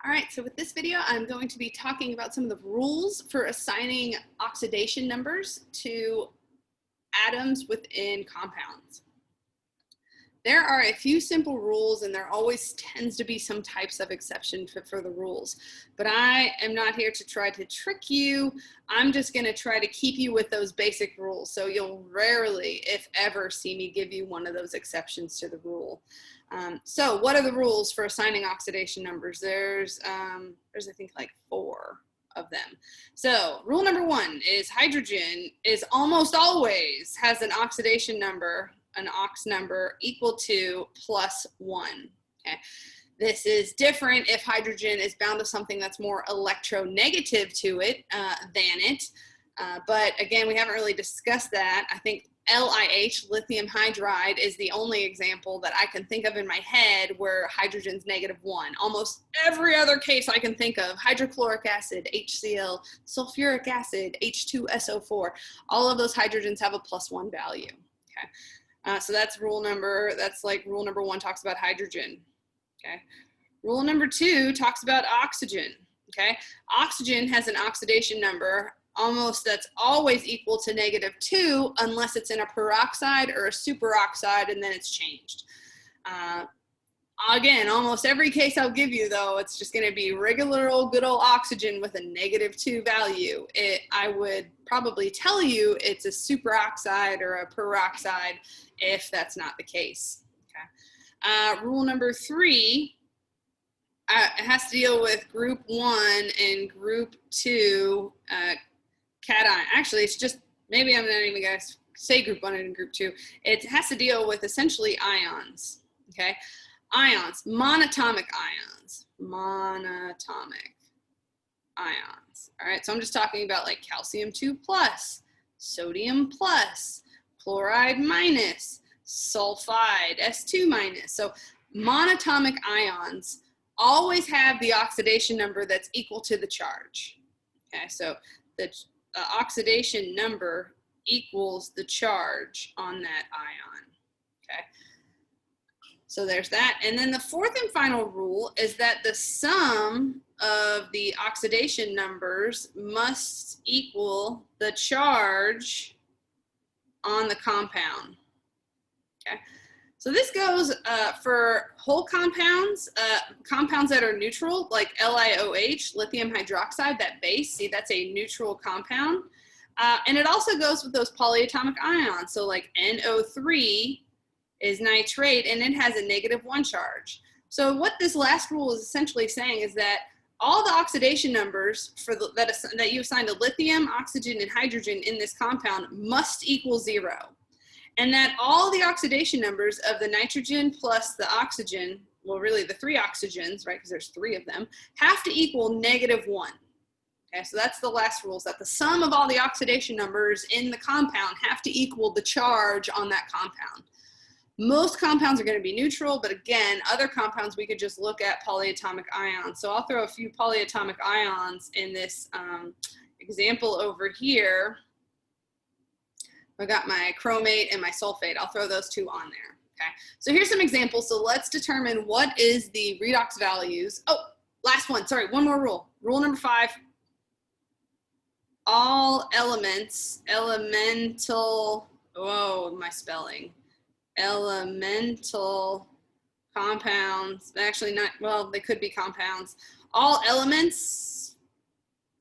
All right, so with this video, I'm going to be talking about some of the rules for assigning oxidation numbers to atoms within compounds. There are a few simple rules, and there always tends to be some types of exception for the rules. But I am not here to try to trick you. I'm just going to try to keep you with those basic rules. So you'll rarely, if ever, see me give you one of those exceptions to the rule. So what are the rules for assigning oxidation numbers? There's I think like 4 of them. So rule number 1 is hydrogen is almost always has an oxidation number, an ox number equal to +1. Okay. This is different if hydrogen is bound to something that's more electronegative to it than it. But again, we haven't really discussed that. I think LiH, lithium hydride, is the only example that I can think of in my head where hydrogen's -1. Almost every other case I can think of, hydrochloric acid, HCl, sulfuric acid, H2SO4, all of those hydrogens have a +1 value. Okay. So that's rule number 1 talks about hydrogen. Okay. Rule number 2 talks about oxygen. Okay. Oxygen has an oxidation number that's always equal to -2 unless it's in a peroxide or a superoxide, and then it's changed. Again, almost every case I'll give you, though, it's just going to be regular old good old oxygen with a -2 value. I would probably tell you it's a superoxide or a peroxide if that's not the case. Okay. Rule number 3, it has to deal with group 1 and group 2 cation. Actually, it's just, maybe I'm not even going to say group 1 and group 2. It has to deal with essentially ions. Okay. Ions, monatomic ions, All right, so I'm just talking about like calcium 2+, sodium+, chloride -, sulfide, S2-. So monatomic ions always have the oxidation number that's equal to the charge. Okay, so the oxidation number equals the charge on that ion. Okay. So there's that. And then the 4th and final rule is that the sum of the oxidation numbers must equal the charge on the compound. Okay. So this goes for whole compounds, compounds that are neutral, like LiOH, lithium hydroxide, that base. See, that's a neutral compound. And it also goes with those polyatomic ions. So like NO3 is nitrate, and it has a -1 charge. So what this last rule is essentially saying is that all the oxidation numbers for that you assign to lithium, oxygen, and hydrogen in this compound must equal 0. And that all the oxidation numbers of the nitrogen plus the oxygen, well, really the 3 oxygens, right, because there's 3 of them, have to equal -1. Okay, so that's the last rule, is that the sum of all the oxidation numbers in the compound have to equal the charge on that compound. Most compounds are going to be neutral, but again, other compounds we could just look at polyatomic ions. So I'll throw a few polyatomic ions in this example over here. I've got my chromate and my sulfate. I'll throw those 2 on there. Okay. So here's some examples. So let's determine what is the redox values. Oh, last one. Sorry, one more rule. Rule number 5. All elements, elemental, whoa, my spelling. Elemental compounds, actually not, well, they could be compounds. All elements,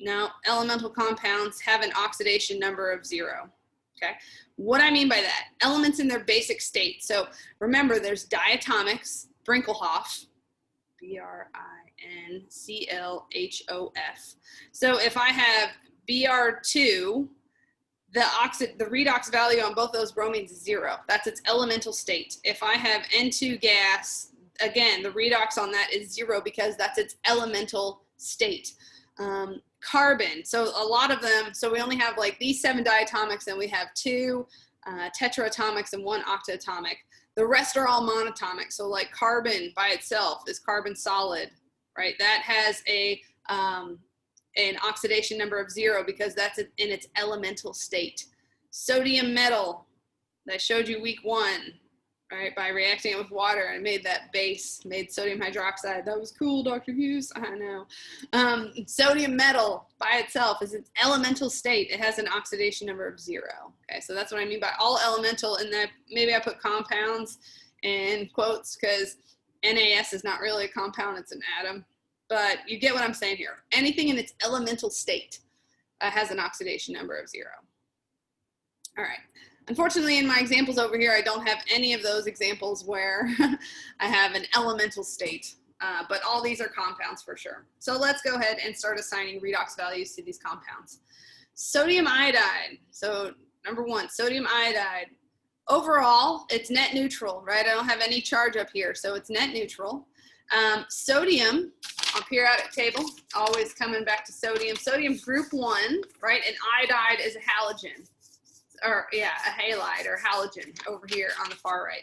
no, elemental compounds have an oxidation number of 0. Okay, what I mean by that, elements in their basic state. So remember, there's diatomics, Brinkelhoff, Brinclhof. So if I have Br2, the redox value on both those bromines is 0. That's its elemental state. If I have N2 gas, again, the redox on that is 0 because that's its elemental state. Carbon, so a lot of them, so we only have like these 7 diatomics, and we have 2 tetraatomics and 1 octatomic. The rest are all monatomic. So like carbon by itself is carbon solid, right? That has an oxidation number of 0 because that's in its elemental state. Sodium metal, that showed you week 1, right, by reacting it with water, and made that base, made sodium hydroxide. That was cool, Dr. Hughes. I know. Sodium metal by itself is its elemental state. It has an oxidation number of 0. Okay, so that's what I mean by all elemental. And then maybe I put compounds in quotes because NaS is not really a compound, it's an atom. But you get what I'm saying here. Anything in its elemental state has an oxidation number of 0. All right. Unfortunately, in my examples over here, I don't have any of those examples where I have an elemental state, but all these are compounds for sure. So let's go ahead and start assigning redox values to these compounds. Sodium iodide. So number 1, sodium iodide. Overall, it's net neutral, right? I don't have any charge up here, so it's net neutral. Sodium on periodic table, always coming back to sodium. Sodium group 1, right? And iodide is a halogen. Or yeah, a halide or halogen over here on the far right.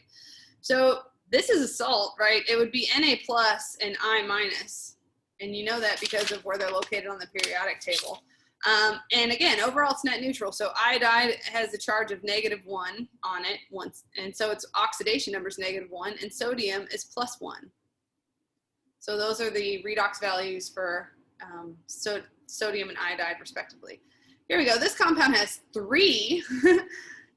So this is a salt, right? It would be Na plus and I minus. And you know that because of where they're located on the periodic table. And again, overall it's net neutral. So iodide has a charge of -1 on it once. And so its oxidation number is -1 and sodium is +1. So those are the redox values for sodium and iodide respectively. Here we go. This compound has 3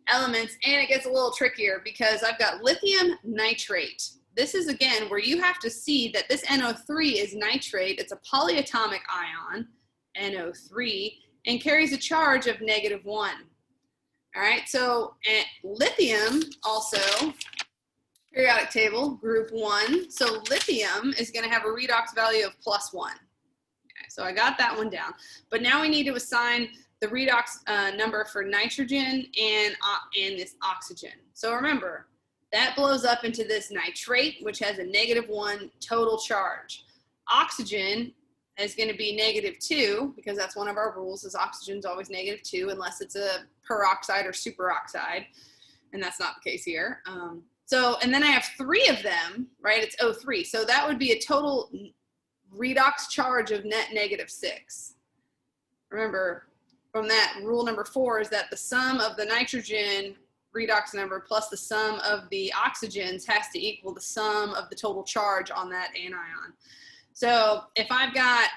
elements, and it gets a little trickier because I've got lithium nitrate. This is, again, where you have to see that this NO3 is nitrate. It's a polyatomic ion, NO3, and carries a charge of -1. All right, so lithium also, periodic table, group 1. So lithium is going to have a redox value of +1. Okay, so I got that one down. But now we need to assign the redox number for nitrogen and this oxygen. So remember, that blows up into this nitrate, which has a -1 total charge. Oxygen is going to be -2 because that's one of our rules, is oxygen is always -2 unless it's a peroxide or superoxide, and that's not the case here. And then I have 3 of them, right? It's O3. So that would be a total redox charge of net -6. Remember, from that, rule number 4 is that the sum of the nitrogen redox number plus the sum of the oxygens has to equal the sum of the total charge on that anion. So if I've got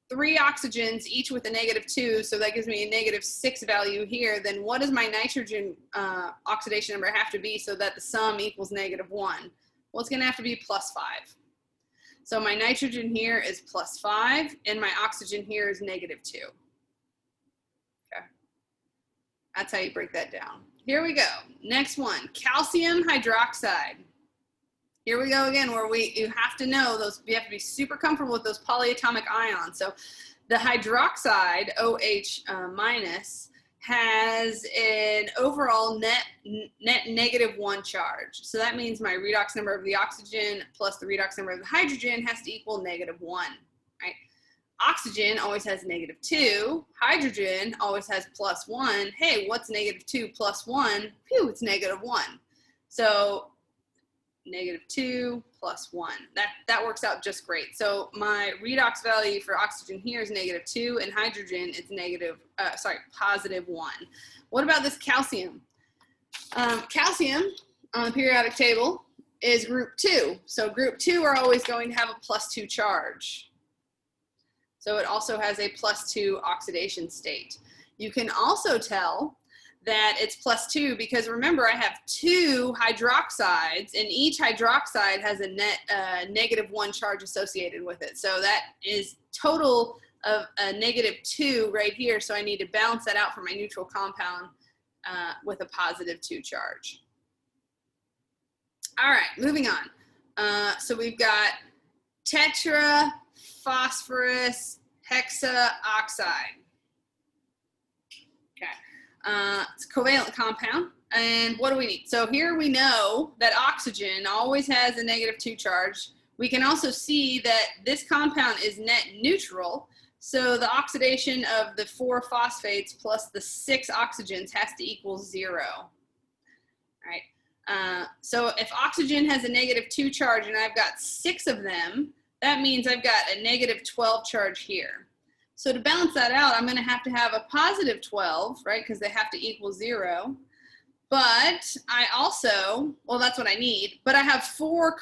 3 oxygens, each with a -2, so that gives me a -6 value here, then what does my nitrogen oxidation number have to be so that the sum equals -1? Well, it's going to have to be +5. So my nitrogen here is +5, and my oxygen here is -2. That's how you break that down. Here we go. Next one, calcium hydroxide. Here we go again, where you have to know those, you have to be super comfortable with those polyatomic ions. So the hydroxide, OH minus, has an overall net -1 charge. So that means my redox number of the oxygen plus the redox number of the hydrogen has to equal -1, right? Oxygen always has -2. Hydrogen always has +1. Hey, what's -2 + 1? Phew, it's -1. So -2 + 1. That works out just great. So my redox value for oxygen here is -2, and hydrogen is +1. What about this calcium? Calcium on the periodic table is group 2. So group 2 are always going to have a +2 charge. So it also has a +2 oxidation state. You can also tell that it's +2 because remember I have 2 hydroxides, and each hydroxide has a net -1 charge associated with it. So that is total of a -2 right here. So I need to balance that out for my neutral compound with a +2 charge. All right, moving on. So we've got tetraphosphorus hexaoxide. Okay, it's a covalent compound. And what do we need? So here we know that oxygen always has a -2 charge. We can also see that this compound is net neutral. So the oxidation of the 4 phosphates plus the 6 oxygens has to equal 0. All right. So if oxygen has a -2 charge and I've got 6 of them, that means I've got a -12 charge here. So to balance that out, I'm going to have a +12, right? Because they have to equal 0, But I also, well, that's what I need, but I have four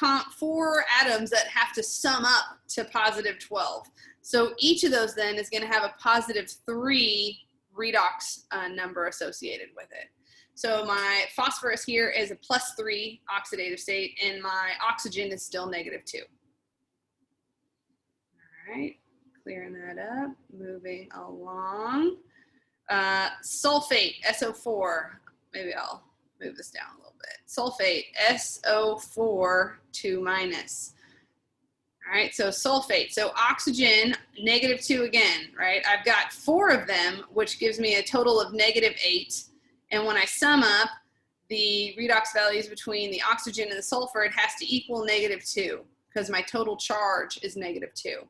atoms that have to sum up to positive 12. So each of those then is going to have a positive 3 redox number associated with it. So my phosphorus here is a +3 oxidative state, and my oxygen is still -2. All right, clearing that up, moving along. Sulfate, SO4. Maybe I'll move this down a little bit. Sulfate, SO4 2-. All right, so sulfate. So oxygen, -2 again, right? I've got 4 of them, which gives me a total of -8. And when I sum up the redox values between the oxygen and the sulfur, it has to equal -2 because my total charge is -2.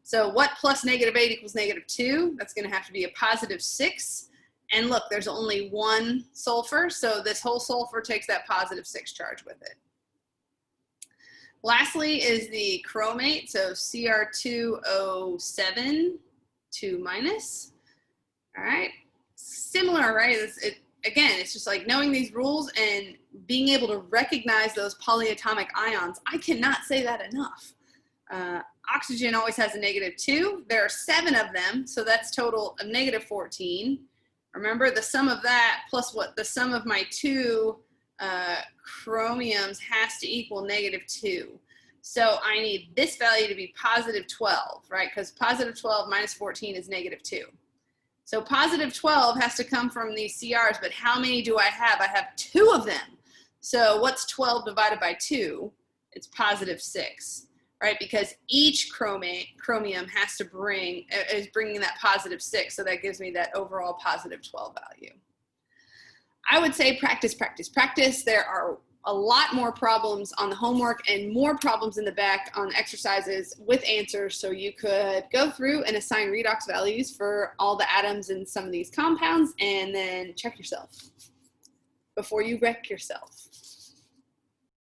So what plus -8 equals -2? That's going to have to be a +6. And look, there's only 1 sulfur, so this whole sulfur takes that +6 charge with it. Lastly is the chromate, so Cr2O7 2-. All right, similar, right? Again, it's just like knowing these rules and being able to recognize those polyatomic ions. I cannot say that enough. Oxygen always has a -2. There are 7 of them, so that's total of -14. Remember, the sum of that plus what the sum of my 2 chromiums has to equal -2. So I need this value to be +12, right? Because +12 minus 14 is -2. So +12 has to come from these CRs, but how many do I have? I have 2 of them. So what's 12 divided by 2? It's +6, right? Because each chromium has to is bringing that +6, so that gives me that overall +12 value. I would say practice, practice, practice. There are a lot more problems on the homework and more problems in the back on exercises with answers, so you could go through and assign redox values for all the atoms in some of these compounds and then check yourself before you wreck yourself.